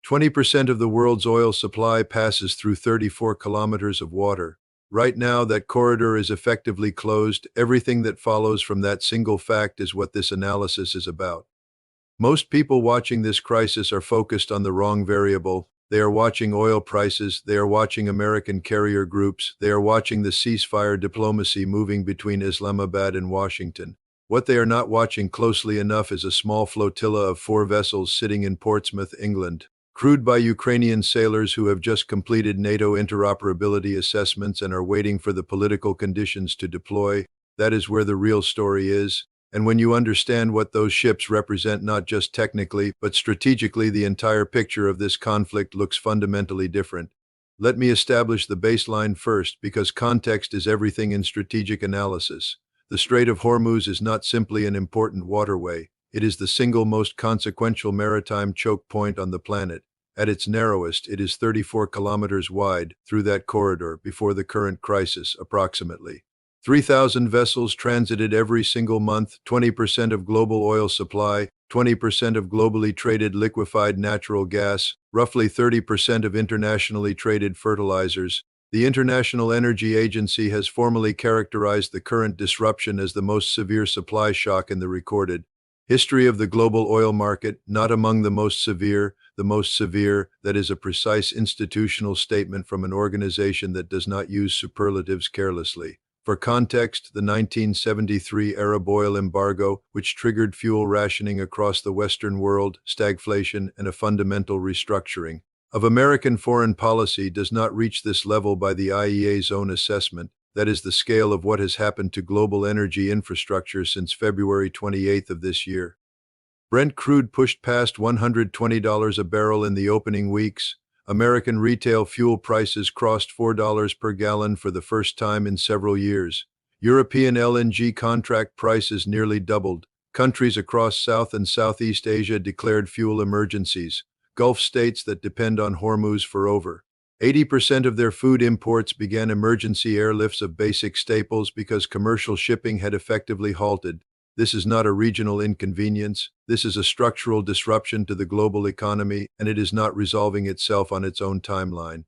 20% of the world's oil supply passes through 34 kilometers of water. Right now, that corridor is effectively closed. Everything that follows from that single fact is what this analysis is about. Most people watching this crisis are focused on the wrong variable. They are watching oil prices, they are watching American carrier groups, they are watching the ceasefire diplomacy moving between Islamabad and Washington. What they are not watching closely enough is a small flotilla of 4 vessels sitting in Portsmouth, England, crewed by Ukrainian sailors who have just completed NATO interoperability assessments and are waiting for the political conditions to deploy. That is where the real story is. And when you understand what those ships represent not just technically, but strategically, the entire picture of this conflict looks fundamentally different. Let me establish the baseline first, because context is everything in strategic analysis. The Strait of Hormuz is not simply an important waterway. It is the single most consequential maritime choke point on the planet. At its narrowest, it is 34 kilometers wide through that corridor before the current crisis, approximately. 3,000 vessels transited every single month, 20% of global oil supply, 20% of globally traded liquefied natural gas, roughly 30% of internationally traded fertilizers. The International Energy Agency has formally characterized the current disruption as the most severe supply shock in the recorded history of the global oil market, not among the most severe, that is a precise institutional statement from an organization that does not use superlatives carelessly. For context, the 1973 Arab oil embargo, which triggered fuel rationing across the Western world, stagflation, and a fundamental restructuring of American foreign policy, does not reach this level by the IEA's own assessment. That is the scale of what has happened to global energy infrastructure since February 28 of this year. Brent crude pushed past $120 a barrel in the opening weeks. American retail fuel prices crossed $4 per gallon for the first time in several years. European LNG contract prices nearly doubled. Countries across South and Southeast Asia declared fuel emergencies. Gulf states that depend on Hormuz for over 80% of their food imports began emergency airlifts of basic staples because commercial shipping had effectively halted. This is not a regional inconvenience. This is a structural disruption to the global economy, and it is not resolving itself on its own timeline.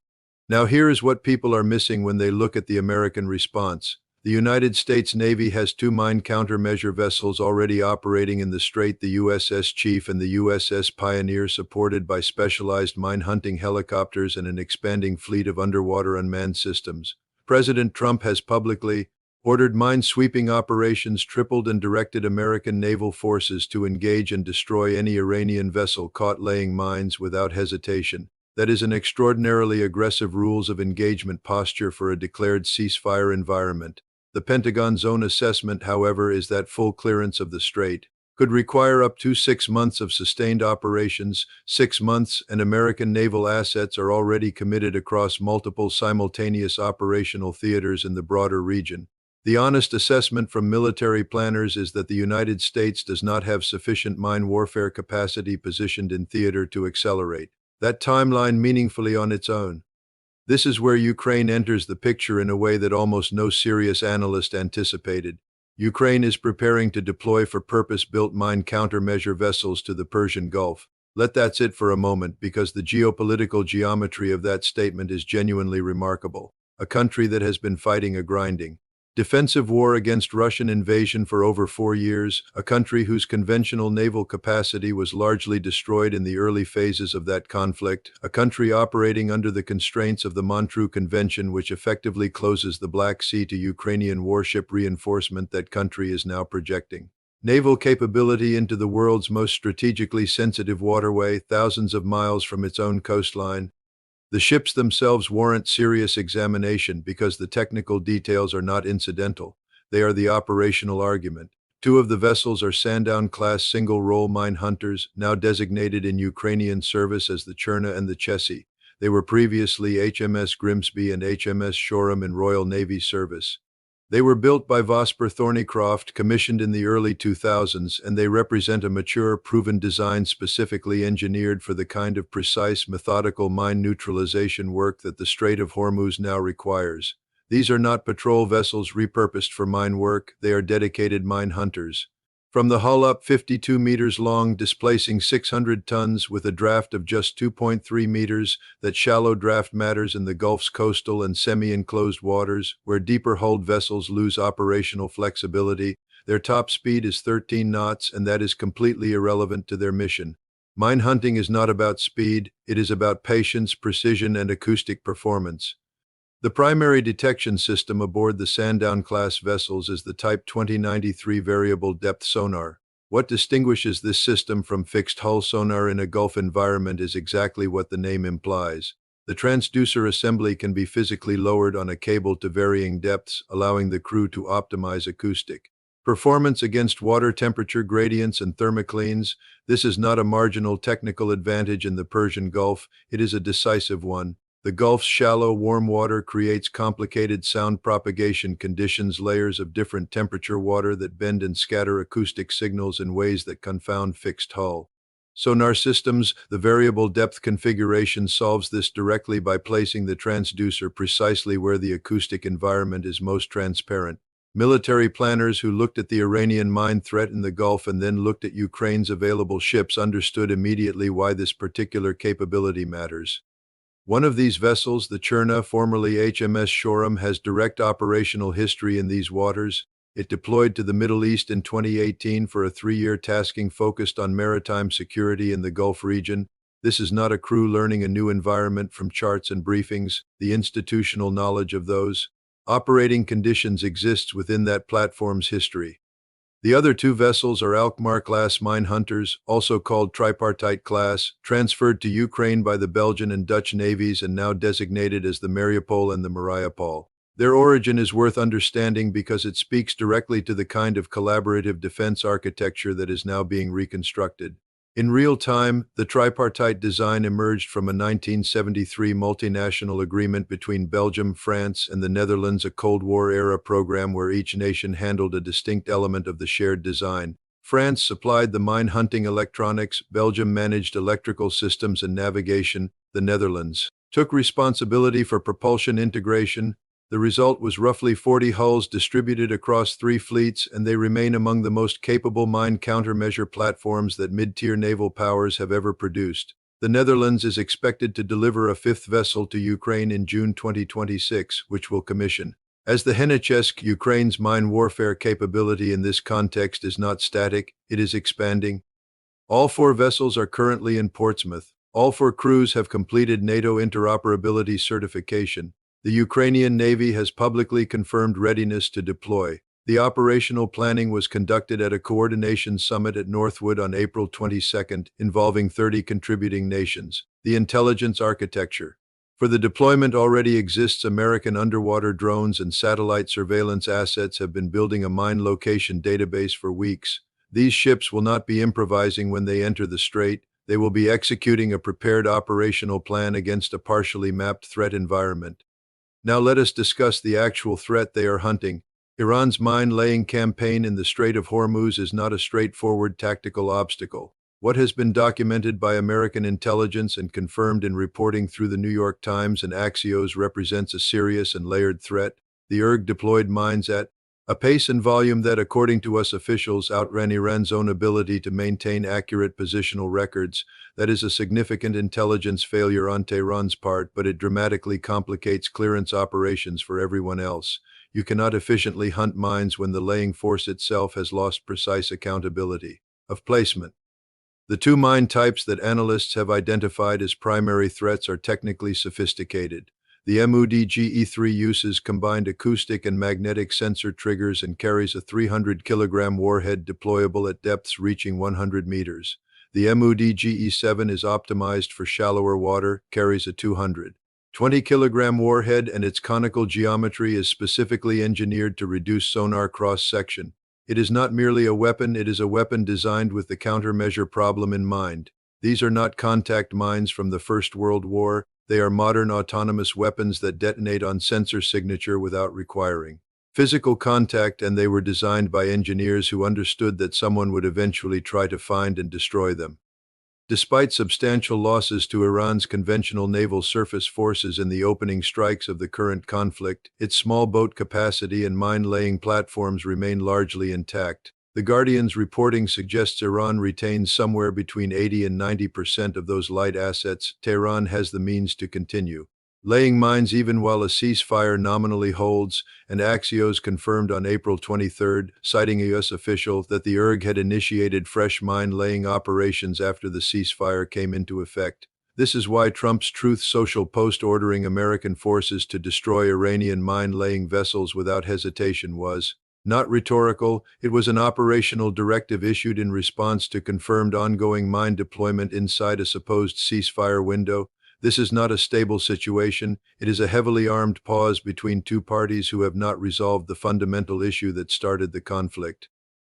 Now, here is what people are missing when they look at the American response. The United States Navy has 2 mine countermeasure vessels already operating in the Strait, the USS Chief and the USS Pioneer, supported by specialized mine-hunting helicopters and an expanding fleet of underwater unmanned systems. President Trump has publicly ordered mine-sweeping operations, tripled and directed American naval forces to engage and destroy any Iranian vessel caught laying mines without hesitation. That is an extraordinarily aggressive rules of engagement posture for a declared ceasefire environment. The Pentagon's own assessment, however, is that full clearance of the strait could require up to 6 months of sustained operations. 6 months, and American naval assets are already committed across multiple simultaneous operational theaters in the broader region. The honest assessment from military planners is that the United States does not have sufficient mine warfare capacity positioned in theater to accelerate that timeline meaningfully on its own. This is where Ukraine enters the picture in a way that almost no serious analyst anticipated. Ukraine is preparing to deploy for purpose-built mine countermeasure vessels to the Persian Gulf. Let that sit for a moment, because the geopolitical geometry of that statement is genuinely remarkable. A country that has been fighting a grinding defensive war against Russian invasion for over 4 years, a country whose conventional naval capacity was largely destroyed in the early phases of that conflict, a country operating under the constraints of the Montreux Convention, which effectively closes the Black Sea to Ukrainian warship reinforcement. That country is now projecting naval capability into the world's most strategically sensitive waterway, thousands of miles from its own coastline. The ships themselves warrant serious examination because the technical details are not incidental. They are the operational argument. 2 of the vessels are Sandown-class single-role mine hunters, now designated in Ukrainian service as the Cherna and the Chessie. They were previously HMS Grimsby and HMS Shoreham in Royal Navy service. They were built by Vosper Thornycroft, commissioned in the early 2000s, and they represent a mature, proven design specifically engineered for the kind of precise, methodical mine neutralization work that the Strait of Hormuz now requires. These are not patrol vessels repurposed for mine work, they are dedicated mine hunters. From the hull up 52 meters long, displacing 600 tons with a draft of just 2.3 meters, that shallow draft matters in the Gulf's coastal and semi-enclosed waters, where deeper-hulled vessels lose operational flexibility. Their top speed is 13 knots, and that is completely irrelevant to their mission. Mine hunting is not about speed, it is about patience, precision, and acoustic performance. The primary detection system aboard the Sandown-class vessels is the Type 2093 variable depth sonar. What distinguishes this system from fixed-hull sonar in a Gulf environment is exactly what the name implies. The transducer assembly can be physically lowered on a cable to varying depths, allowing the crew to optimize acoustic performance against water temperature gradients and thermoclines. This is not a marginal technical advantage in the Persian Gulf, it is a decisive one. The Gulf's shallow, warm water creates complicated sound propagation conditions, layers of different temperature water that bend and scatter acoustic signals in ways that confound fixed hull sonar systems. The variable depth configuration solves this directly by placing the transducer precisely where the acoustic environment is most transparent. Military planners who looked at the Iranian mine threat in the Gulf and then looked at Ukraine's available ships understood immediately why this particular capability matters. One of these vessels, the Cherna, formerly HMS Shoreham, has direct operational history in these waters. It deployed to the Middle East in 2018 for a 3-year tasking focused on maritime security in the Gulf region. This is not a crew learning a new environment from charts and briefings. The institutional knowledge of those operating conditions exists within that platform's history. The other two vessels are Alkmaar-class mine hunters, also called Tripartite-class, transferred to Ukraine by the Belgian and Dutch navies and now designated as the Mariupol and the Mariupol. Their origin is worth understanding because it speaks directly to the kind of collaborative defense architecture that is now being reconstructed. In real time, the tripartite design emerged from a 1973 multinational agreement between Belgium, France, and the Netherlands, a Cold War-era program where each nation handled a distinct element of the shared design. France supplied the mine-hunting electronics, Belgium managed electrical systems and navigation, the Netherlands took responsibility for propulsion integration. The result was roughly 40 hulls distributed across 3 fleets, and they remain among the most capable mine countermeasure platforms that mid-tier naval powers have ever produced. The Netherlands is expected to deliver a 5th vessel to Ukraine in June 2026, which will commission. As the NHS, Ukraine's mine warfare capability in this context is not static, it is expanding. All 4 vessels are currently in Portsmouth. All 4 crews have completed NATO interoperability certification. The Ukrainian Navy has publicly confirmed readiness to deploy. The operational planning was conducted at a coordination summit at Northwood on April 22, involving 30 contributing nations. The intelligence architecture. For the deployment already exists. American underwater drones and satellite surveillance assets have been building a mine location database for weeks. These ships will not be improvising when they enter the strait. They will be executing a prepared operational plan against a partially mapped threat environment. Now let us discuss the actual threat they are hunting. Iran's mine-laying campaign in the Strait of Hormuz is not a straightforward tactical obstacle. What has been documented by American intelligence and confirmed in reporting through the New York Times and Axios represents a serious and layered threat. The IRG deployed mines at a pace and volume that, according to us officials, outran Iran's own ability to maintain accurate positional records. That is a significant intelligence failure on Tehran's part, but it dramatically complicates clearance operations for everyone else. You cannot efficiently hunt mines when the laying force itself has lost precise accountability of placement. The 2 mine types that analysts have identified as primary threats are technically sophisticated. The MUDGE-3 uses combined acoustic and magnetic sensor triggers and carries a 300-kilogram warhead deployable at depths reaching 100 meters. The MUDGE-7 is optimized for shallower water, carries a 220-kilogram warhead, and its conical geometry is specifically engineered to reduce sonar cross-section. It is not merely a weapon, it is a weapon designed with the countermeasure problem in mind. These are not contact mines from the First World War. They are modern autonomous weapons that detonate on sensor signature without requiring physical contact, and they were designed by engineers who understood that someone would eventually try to find and destroy them. Despite substantial losses to Iran's conventional naval surface forces in the opening strikes of the current conflict, its small boat capacity and mine-laying platforms remain largely intact. The Guardian's reporting suggests Iran retains somewhere between 80 and 90% of those light assets. Tehran has the means to continue laying mines even while a ceasefire nominally holds, and Axios confirmed on April 23, citing a U.S. official, that the IRG had initiated fresh mine-laying operations after the ceasefire came into effect. This is why Trump's Truth Social post ordering American forces to destroy Iranian mine-laying vessels without hesitation was not rhetorical. It was an operational directive issued in response to confirmed ongoing mine deployment inside a supposed ceasefire window. This is not a stable situation. It is a heavily armed pause between two parties who have not resolved the fundamental issue that started the conflict.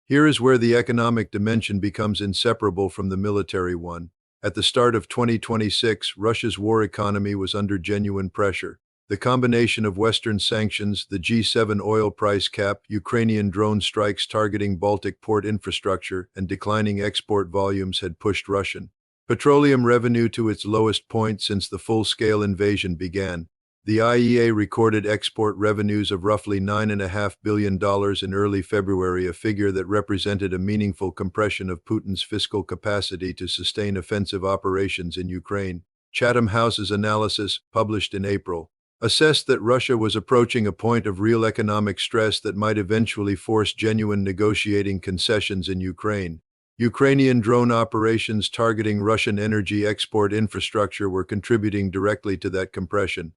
Here is where the economic dimension becomes inseparable from the military one. At the start of 2026, Russia's war economy was under genuine pressure. The combination of Western sanctions, the G7 oil price cap, Ukrainian drone strikes targeting Baltic port infrastructure, and declining export volumes had pushed Russian petroleum revenue to its lowest point since the full-scale invasion began. The IEA recorded export revenues of roughly $9.5 billion in early February, a figure that represented a meaningful compression of Putin's fiscal capacity to sustain offensive operations in Ukraine. Chatham House's analysis, published in April, assessed that Russia was approaching a point of real economic stress that might eventually force genuine negotiating concessions in Ukraine. Ukrainian drone operations targeting Russian energy export infrastructure were contributing directly to that compression.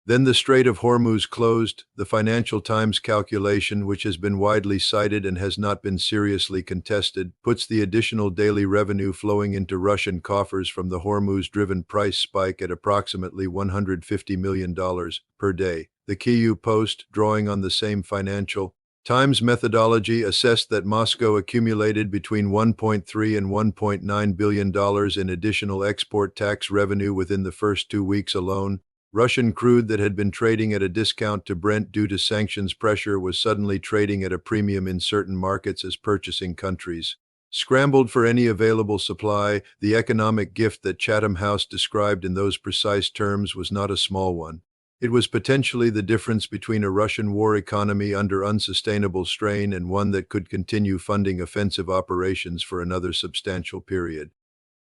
Then the Strait of Hormuz closed. The Financial Times calculation, which has been widely cited and has not been seriously contested, puts the additional daily revenue flowing into Russian coffers from the Hormuz-driven price spike at approximately $150 million per day. The Kyiv Post, drawing on the same Financial Times methodology, assessed that Moscow accumulated between $1.3 and $1.9 billion in additional export tax revenue within the first 2 weeks alone. Russian crude that had been trading at a discount to Brent due to sanctions pressure was suddenly trading at a premium in certain markets as purchasing countries scrambled for any available supply. The economic gift that Chatham House described in those precise terms was not a small one. It was potentially the difference between a Russian war economy under unsustainable strain and one that could continue funding offensive operations for another substantial period.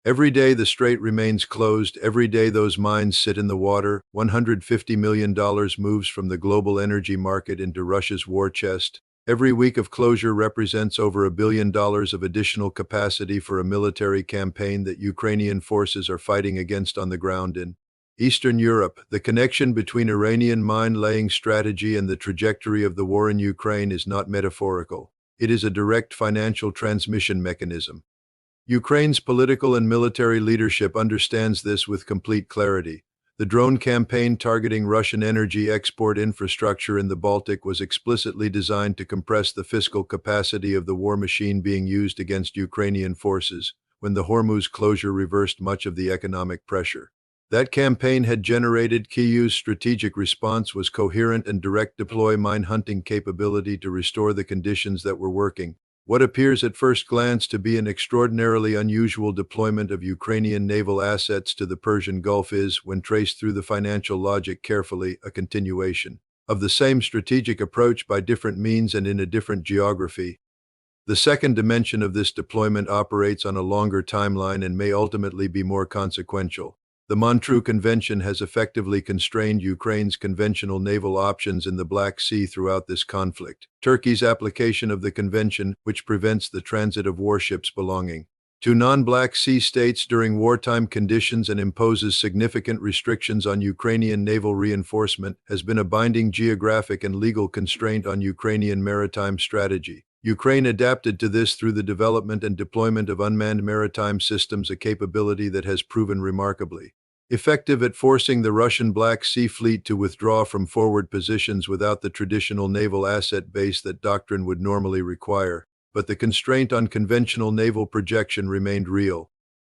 Every day the strait remains closed. Every day those mines sit in the water. $150 million moves from the global energy market into Russia's war chest. Every week of closure represents over $1 billion of additional capacity for a military campaign that Ukrainian forces are fighting against on the ground in Eastern Europe. The connection between Iranian mine-laying strategy and the trajectory of the war in Ukraine is not metaphorical. It is a direct financial transmission mechanism. Ukraine's political and military leadership understands this with complete clarity. The drone campaign targeting Russian energy export infrastructure in the Baltic was explicitly designed to compress the fiscal capacity of the war machine being used against Ukrainian forces, when the Hormuz closure reversed much of the economic pressure that campaign had generated. Kyiv's strategic response was coherent and direct: deploy mine-hunting capability to restore the conditions that were working. What appears at first glance to be an extraordinarily unusual deployment of Ukrainian naval assets to the Persian Gulf is, when traced through the financial logic carefully, a continuation of the same strategic approach by different means and in a different geography. The second dimension of this deployment operates on a longer timeline and may ultimately be more consequential. The Montreux Convention has effectively constrained Ukraine's conventional naval options in the Black Sea throughout this conflict. Turkey's application of the convention, which prevents the transit of warships belonging to non-Black Sea states during wartime conditions and imposes significant restrictions on Ukrainian naval reinforcement, has been a binding geographic and legal constraint on Ukrainian maritime strategy. Ukraine adapted to this through the development and deployment of unmanned maritime systems, a capability that has proven remarkably effective at forcing the Russian Black Sea Fleet to withdraw from forward positions without the traditional naval asset base that doctrine would normally require. But the constraint on conventional naval projection remained real.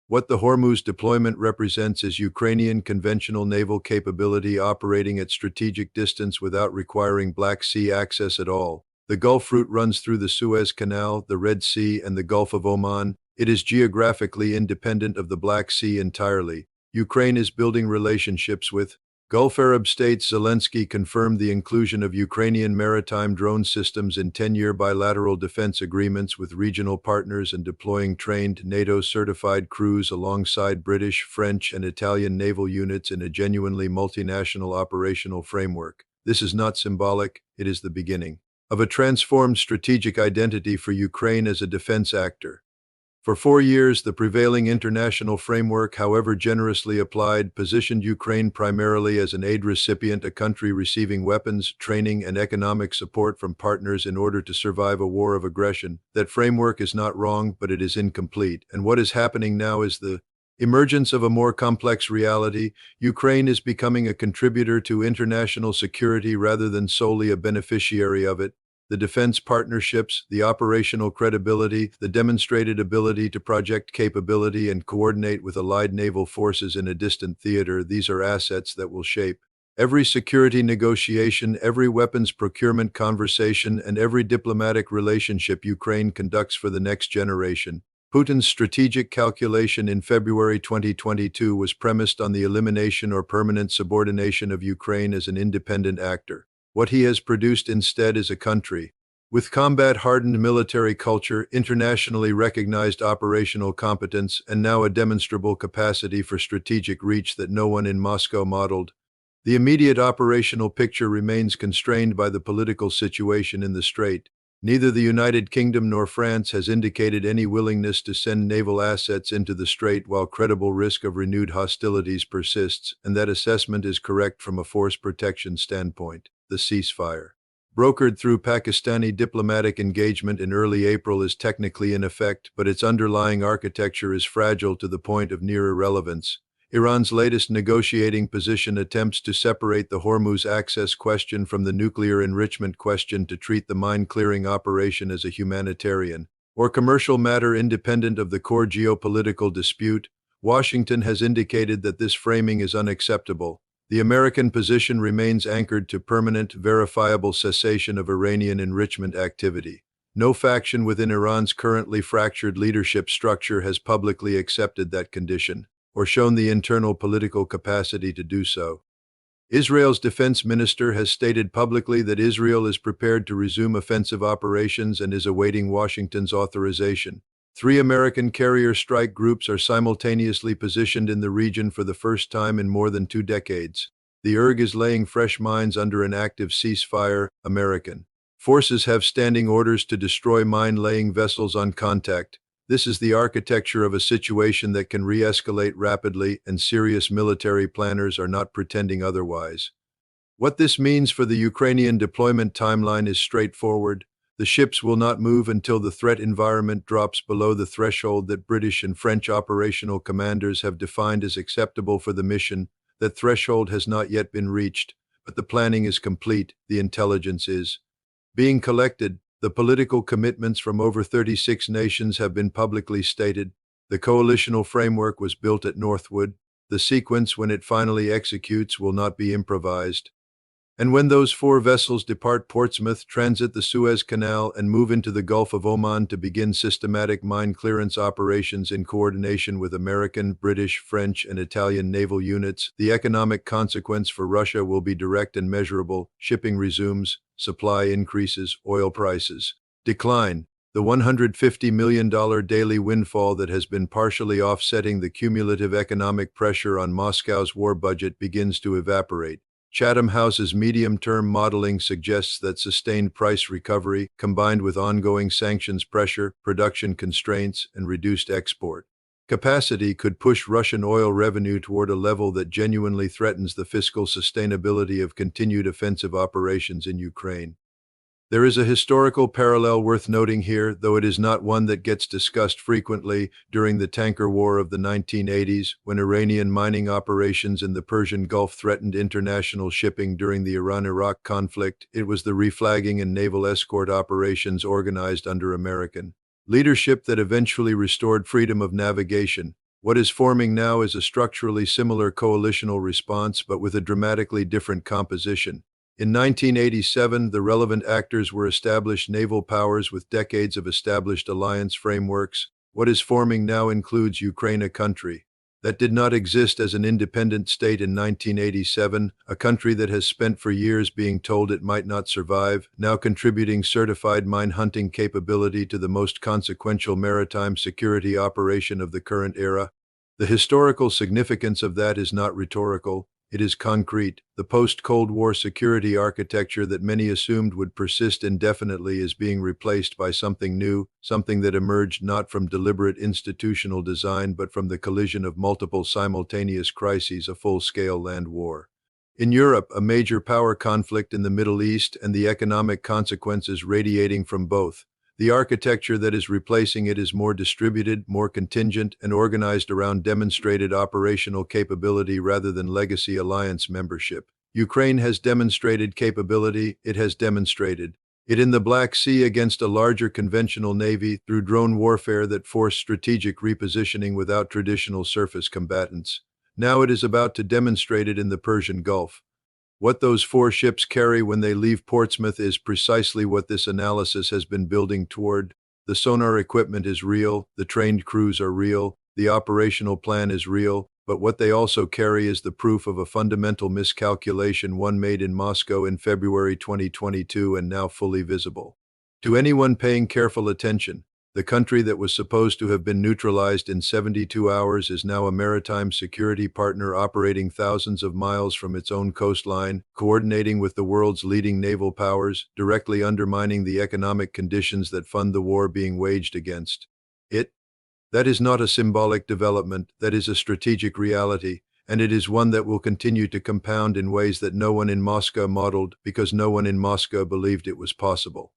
What the Hormuz deployment represents is Ukrainian conventional naval capability operating at strategic distance without requiring Black Sea access at all. The Gulf route runs through the Suez Canal, the Red Sea, and the Gulf of Oman. It is geographically independent of the Black Sea entirely. Ukraine is building relationships with Gulf Arab states Zelensky confirmed the inclusion of Ukrainian maritime drone systems in 10-year bilateral defense agreements with regional partners and deploying trained NATO-certified crews alongside British, French, and Italian naval units in a genuinely multinational operational framework. This is not symbolic, it is the beginning of a transformed strategic identity for Ukraine as a defense actor. For 4 years, the prevailing international framework, however generously applied, positioned Ukraine primarily as an aid recipient, a country receiving weapons, training, and economic support from partners in order to survive a war of aggression. That framework is not wrong, but it is incomplete. And what is happening now is the emergence of a more complex reality. Ukraine is becoming a contributor to international security rather than solely a beneficiary of it. The defense partnerships, the operational credibility, the demonstrated ability to project capability and coordinate with allied naval forces in a distant theater, these are assets that will shape every security negotiation, every weapons procurement conversation, and every diplomatic relationship Ukraine conducts for the next generation. Putin's strategic calculation in February 2022 was premised on the elimination or permanent subordination of Ukraine as an independent actor. What he has produced instead is a country with combat-hardened military culture, internationally recognized operational competence, and now a demonstrable capacity for strategic reach that no one in Moscow modeled. The immediate operational picture remains constrained by the political situation in the Strait. Neither the United Kingdom nor France has indicated any willingness to send naval assets into the Strait while credible risk of renewed hostilities persists, and that assessment is correct from a force protection standpoint. The ceasefire, brokered through Pakistani diplomatic engagement in early April, is technically in effect, but its underlying architecture is fragile to the point of near irrelevance. Iran's latest negotiating position attempts to separate the Hormuz access question from the nuclear enrichment question, to treat the mine-clearing operation as a humanitarian or commercial matter independent of the core geopolitical dispute. Washington has indicated that this framing is unacceptable. The American position remains anchored to permanent, verifiable cessation of Iranian enrichment activity. No faction within Iran's currently fractured leadership structure has publicly accepted that condition, or shown the internal political capacity to do so. Israel's defense minister has stated publicly that Israel is prepared to resume offensive operations and is awaiting Washington's authorization. 3 American carrier strike groups are simultaneously positioned in the region for the first time in more than 2 decades. The IRG is laying fresh mines under an active ceasefire. American forces have standing orders to destroy mine-laying vessels on contact. This is the architecture of a situation that can re-escalate rapidly, and serious military planners are not pretending otherwise. What this means for the Ukrainian deployment timeline is straightforward. The ships will not move until the threat environment drops below the threshold that British and French operational commanders have defined as acceptable for the mission. That threshold has not yet been reached, but the planning is complete, the intelligence is being collected. The political commitments from over 36 nations have been publicly stated. The coalitional framework was built at Northwood. The sequence, when it finally executes, will not be improvised. And when those 4 vessels depart Portsmouth, transit the Suez Canal, and move into the Gulf of Oman to begin systematic mine clearance operations in coordination with American, British, French, and Italian naval units, the economic consequence for Russia will be direct and measurable. Shipping resumes, supply increases, oil prices decline. The $150 million daily windfall that has been partially offsetting the cumulative economic pressure on Moscow's war budget begins to evaporate. Chatham House's medium-term modeling suggests that sustained price recovery, combined with ongoing sanctions pressure, production constraints, and reduced export capacity, could push Russian oil revenue toward a level that genuinely threatens the fiscal sustainability of continued offensive operations in Ukraine. There is a historical parallel worth noting here, though it is not one that gets discussed frequently. During the tanker war of the 1980s, when Iranian mining operations in the Persian Gulf threatened international shipping during the Iran-Iraq conflict, it was the reflagging and naval escort operations organized under American leadership that eventually restored freedom of navigation. What is forming now is a structurally similar coalitional response, but with a dramatically different composition. In 1987, the relevant actors were established naval powers with decades of established alliance frameworks. What is forming now includes Ukraine, a country that did not exist as an independent state in 1987, a country that has spent for years being told it might not survive, now contributing certified mine hunting capability to the most consequential maritime security operation of the current era. The historical significance of that is not rhetorical. It is concrete. The post-Cold War security architecture that many assumed would persist indefinitely is being replaced by something new, something that emerged not from deliberate institutional design but from the collision of multiple simultaneous crises, a full-scale land war. In Europe, a major power conflict in the Middle East and the economic consequences radiating from both. The architecture that is replacing it is more distributed, more contingent, and organized around demonstrated operational capability rather than legacy alliance membership. Ukraine has demonstrated capability, it has demonstrated it in the Black Sea against a larger conventional navy through drone warfare that forced strategic repositioning without traditional surface combatants. Now it is about to demonstrate it in the Persian Gulf. What those 4 ships carry when they leave Portsmouth is precisely what this analysis has been building toward. The sonar equipment is real, the trained crews are real, the operational plan is real, but what they also carry is the proof of a fundamental miscalculation, one made in Moscow in February 2022 and now fully visible. To anyone paying careful attention, the country that was supposed to have been neutralized in 72 hours is now a maritime security partner operating thousands of miles from its own coastline, coordinating with the world's leading naval powers, directly undermining the economic conditions that fund the war being waged against it. That is not a symbolic development, that is a strategic reality, and it is one that will continue to compound in ways that no one in Moscow modeled because no one in Moscow believed it was possible.